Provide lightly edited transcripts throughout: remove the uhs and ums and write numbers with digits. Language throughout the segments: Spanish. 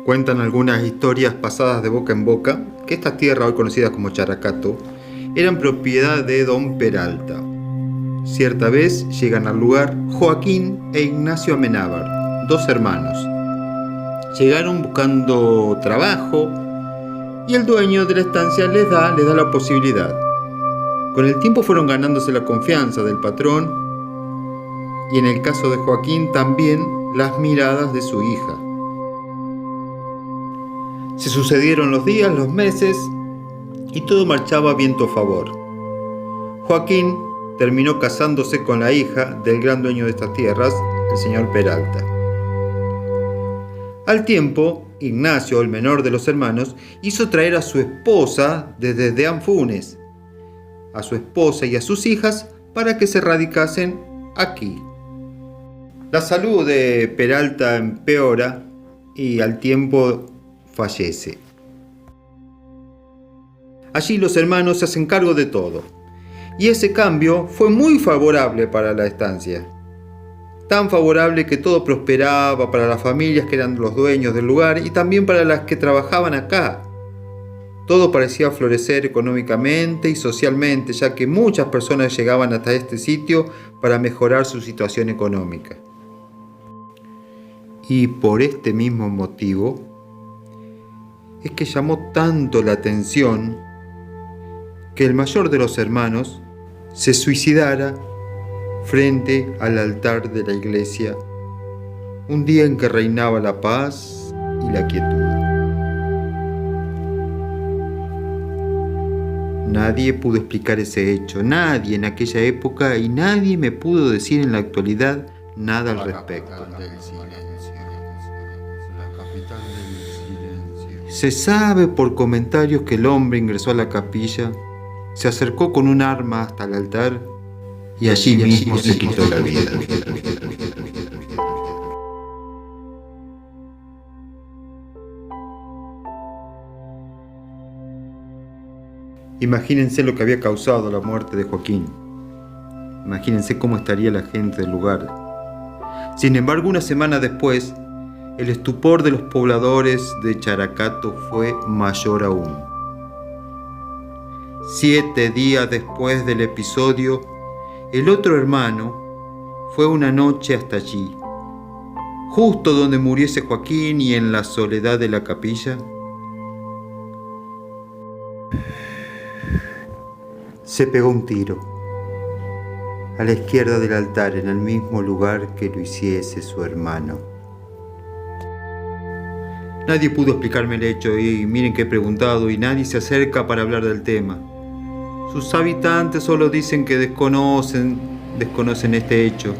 Cuentan algunas historias pasadas de boca en boca que estas tierras, hoy conocidas como Characato, eran propiedad de don Peralta. Cierta vez llegan al lugar Joaquín e Ignacio Amenábar, dos hermanos. Llegaron buscando trabajo y el dueño de la estancia les da la posibilidad. Con el tiempo fueron ganándose la confianza del patrón y en el caso de Joaquín también las miradas de su hija. Se sucedieron los días, los meses y todo marchaba a viento a favor. Joaquín terminó casándose con la hija del gran dueño de estas tierras, el señor Peralta. Al tiempo, Ignacio, el menor de los hermanos, hizo traer a su esposa desde Anfunes, a su esposa y a sus hijas para que se radicasen aquí. La salud de Peralta empeora y al tiempo fallece. Allí los hermanos se hacen cargo de todo, y ese cambio fue muy favorable para la estancia. Tan favorable que todo prosperaba para las familias que eran los dueños del lugar y también para las que trabajaban acá. Todo parecía florecer económicamente y socialmente, ya que muchas personas llegaban hasta este sitio para mejorar su situación económica. Y por este mismo motivo es que llamó tanto la atención que el mayor de los hermanos se suicidara frente al altar de la iglesia, un día en que reinaba la paz y la quietud. Nadie pudo explicar ese hecho, nadie en aquella época, y nadie me pudo decir en la actualidad nada al respecto. Se sabe por comentarios que el hombre ingresó a la capilla, se acercó con un arma hasta el altar y allí mismo se quitó la vida. Imagínense lo que había causado la muerte de Joaquín. Imagínense cómo estaría la gente del lugar. Sin embargo, una semana después, el estupor de los pobladores de Characato fue mayor aún. 7 días después del episodio, el otro hermano fue una noche hasta allí, justo donde muriese Joaquín y en la soledad de la capilla. Se pegó un tiro a la izquierda del altar, en el mismo lugar que lo hiciese su hermano. Nadie pudo explicarme el hecho y miren que he preguntado y nadie se acerca para hablar del tema. Sus habitantes solo dicen que desconocen este hecho.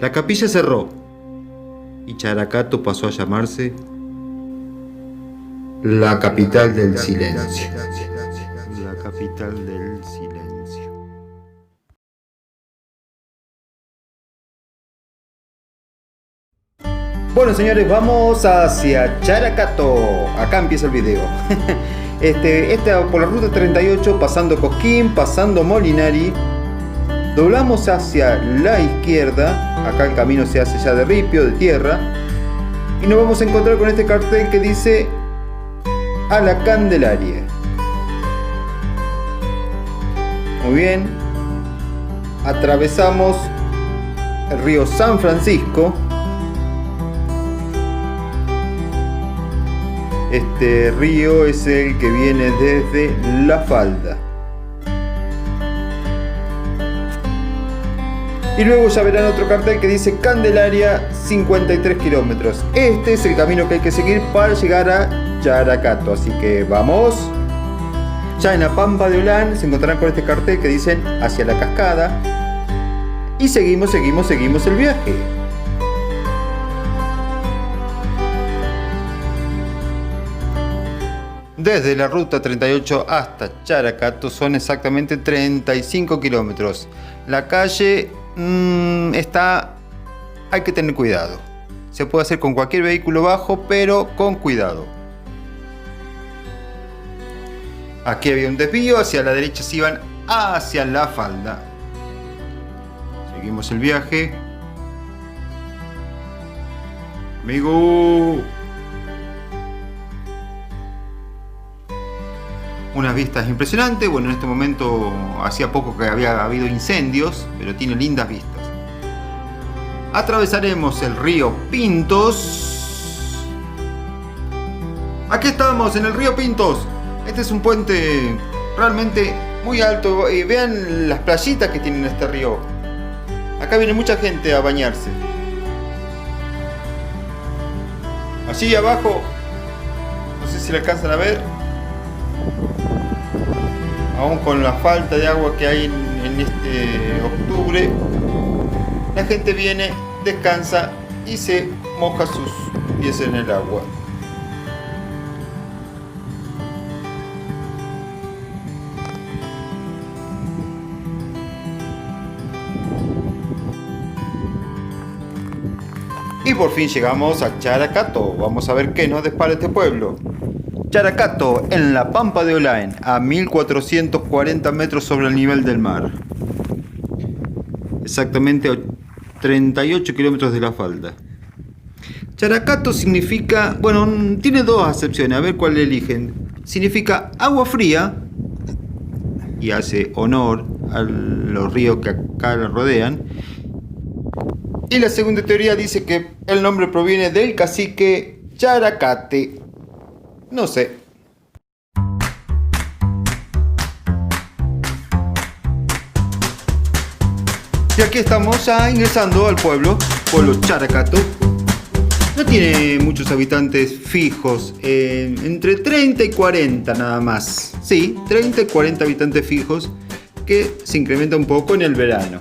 La capilla cerró y Characato pasó a llamarse la capital del silencio. La capital del silencio. Bueno, señores, vamos hacia Characato. Acá empieza el video. Por la ruta 38, pasando Cosquín, pasando Molinari, doblamos hacia la izquierda. Acá el camino se hace ya de ripio, de tierra, y nos vamos a encontrar con este cartel que dice a la Candelaria. Muy bien, atravesamos el río San Francisco. Este río es el que viene desde La Falda. Y luego ya verán otro cartel que dice Candelaria, 53 kilómetros. Este es el camino que hay que seguir para llegar a Characato. Así que vamos. Ya en la Pampa de Olán se encontrarán con este cartel que dicen hacia la cascada. Y seguimos el viaje. Desde la ruta 38 hasta Characato son exactamente 35 kilómetros. La calle hay que tener cuidado. Se puede hacer con cualquier vehículo bajo, pero con cuidado. Aquí había un desvío, hacia la derecha se iban hacia La Falda. Seguimos el viaje. Amigo. unas vistas impresionantes. Bueno, en este momento hacía poco que había habido incendios, pero tiene lindas vistas. Atravesaremos el río Pintos. Aquí estamos en el río Pintos. Este es un puente realmente muy alto. Vean las playitas que tiene este río. Acá viene mucha gente a bañarse. Allí abajo, no sé si le alcanzan a ver, aún con la falta de agua que hay en este octubre, la gente viene, descansa y se moja sus pies en el agua. Y por fin llegamos a Characato. Vamos a ver qué nos depara este pueblo. Characato, en la Pampa de Olaén, a 1440 metros sobre el nivel del mar. Exactamente 38 kilómetros de la falda. Characato significa, bueno, tiene dos acepciones, a ver cuál eligen. Significa agua fría, y hace honor a los ríos que acá lo rodean. Y la segunda teoría dice que el nombre proviene del cacique Characate. No sé. Y aquí estamos ya ingresando al pueblo Characato. No tiene muchos habitantes fijos, entre 30 y 40 nada más. Sí, 30 y 40 habitantes fijos, que se incrementa un poco en el verano.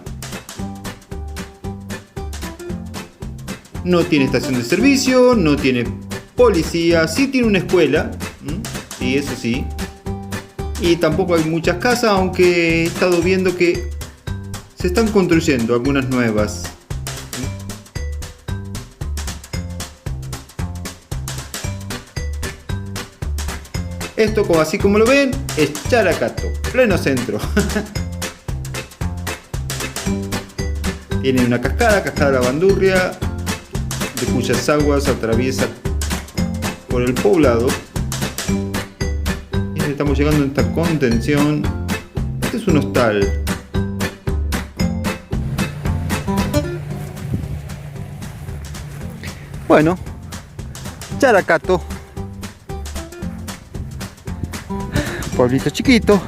No tiene estación de servicio, no tiene policía, sí tiene una escuela, sí, eso sí. Y tampoco hay muchas casas, aunque he estado viendo que se están construyendo algunas nuevas. Esto, así como lo ven, es Characato, pleno centro. Tiene una cascada de la Bandurria, de cuyas aguas atraviesa por el poblado. Y estamos llegando a esta contención. Este es un hostal. Bueno, Characato, pueblito chiquito,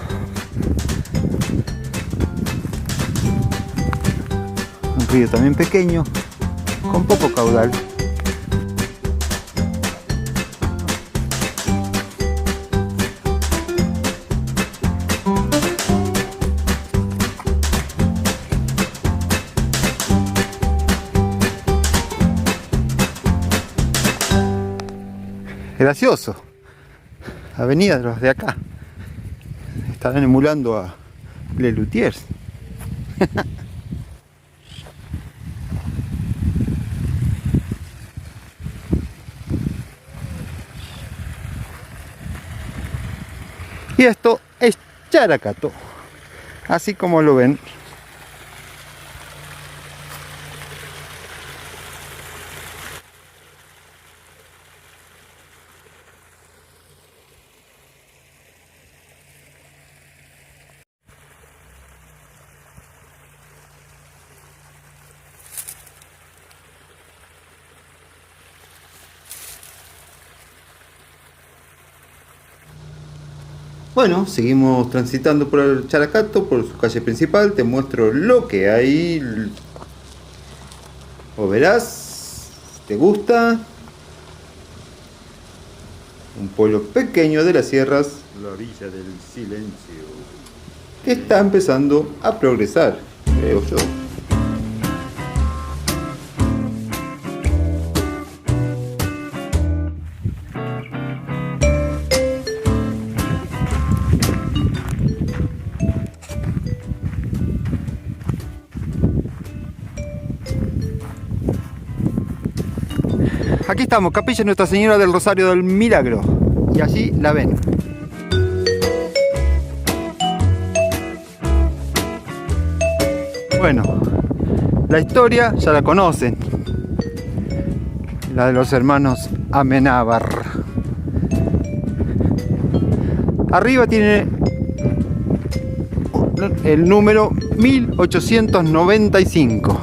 un río también pequeño, con poco caudal. Gracioso. Avenida de los de acá. Estarán emulando a Les Luthiers. Y esto es Characato, así como lo ven. Bueno, seguimos transitando por el Characato, por su calle principal. Te muestro lo que hay. O verás, ¿te gusta? Un pueblo pequeño de las sierras, la orilla del silencio, que está empezando a progresar, creo yo. Aquí estamos, Capilla Nuestra Señora del Rosario del Milagro. Y allí la ven. Bueno, la historia ya la conocen. La de los hermanos Amenábar. Arriba tiene el número 1895.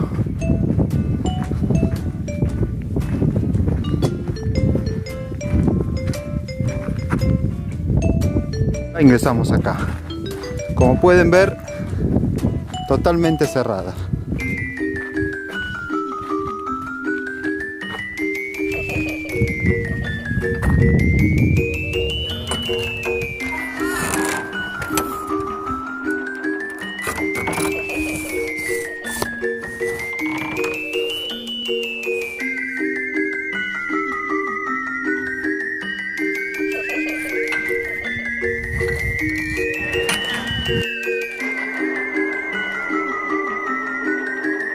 Ingresamos acá. Como pueden ver, totalmente cerrada.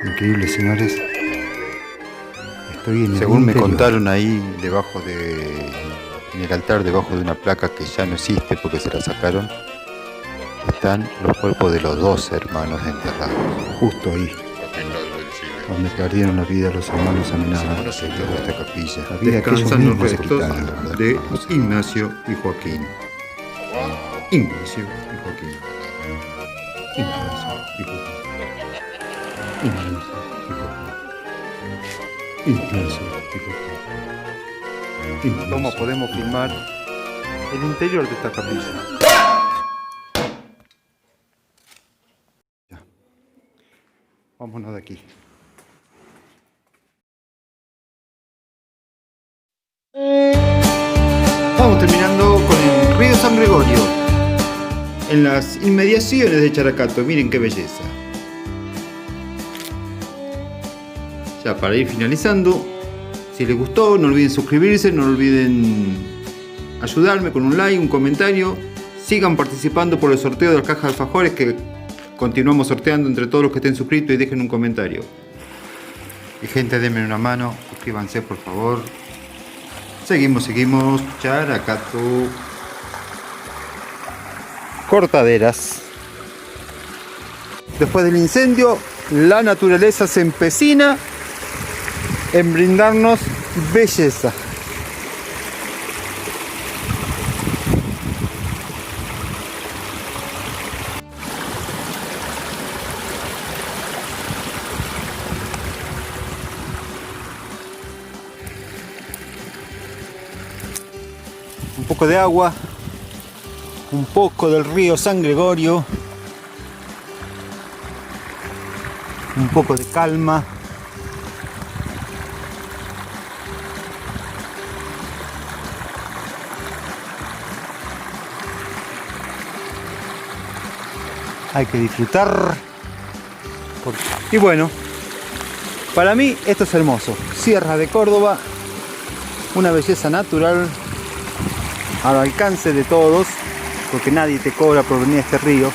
Increíble, señores. Estoy en según me contaron ahí debajo en el altar, debajo de una placa que ya no existe porque se la sacaron, están los cuerpos de los dos hermanos enterrados. Justo ahí, donde perdieron la vida los hermanos amenazados de esta capilla. Descansan los restos de Ignacio y Joaquín. Ignacio y Joaquín. Ignacio y Joaquín. ¿Cómo podemos filmar el interior de esta capilla? Ya. Vámonos de aquí. Vamos terminando con el río San Gregorio, en las inmediaciones de Characato. Miren qué belleza. Ya para ir finalizando, si les gustó, no olviden suscribirse, no olviden ayudarme con un like, un comentario. Sigan participando por el sorteo de las cajas de alfajores que continuamos sorteando entre todos los que estén suscritos, y dejen un comentario. Y gente, denme una mano, suscríbanse por favor. Seguimos, Characato. Cortaderas. Después del incendio, la naturaleza se empecina en brindarnos belleza. Un poco de agua, un poco del río San Gregorio, un poco de calma. Hay que disfrutar. Y bueno, para mí esto es hermoso. Sierra de Córdoba, una belleza natural al alcance de todos, porque nadie te cobra por venir a este río.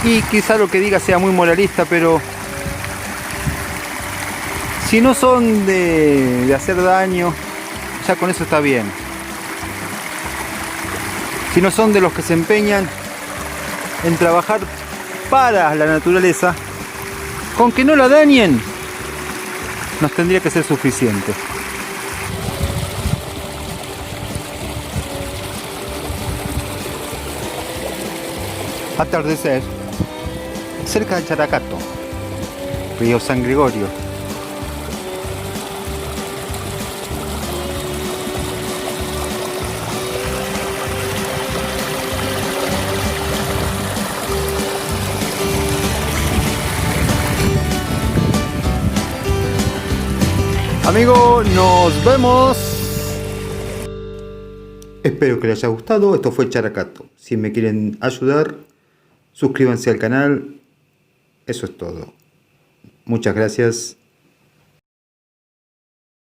Y quizá lo que diga sea muy moralista, pero si no son de hacer daño, ya con eso está bien. Si no son de los que se empeñan en trabajar para la naturaleza, con que no la dañen nos tendría que ser suficiente. Atardecer cerca de Characato, río San Gregorio. Amigos, nos vemos. Espero que les haya gustado. Esto fue Characato. Si me quieren ayudar, suscríbanse al canal. Eso es todo. Muchas gracias.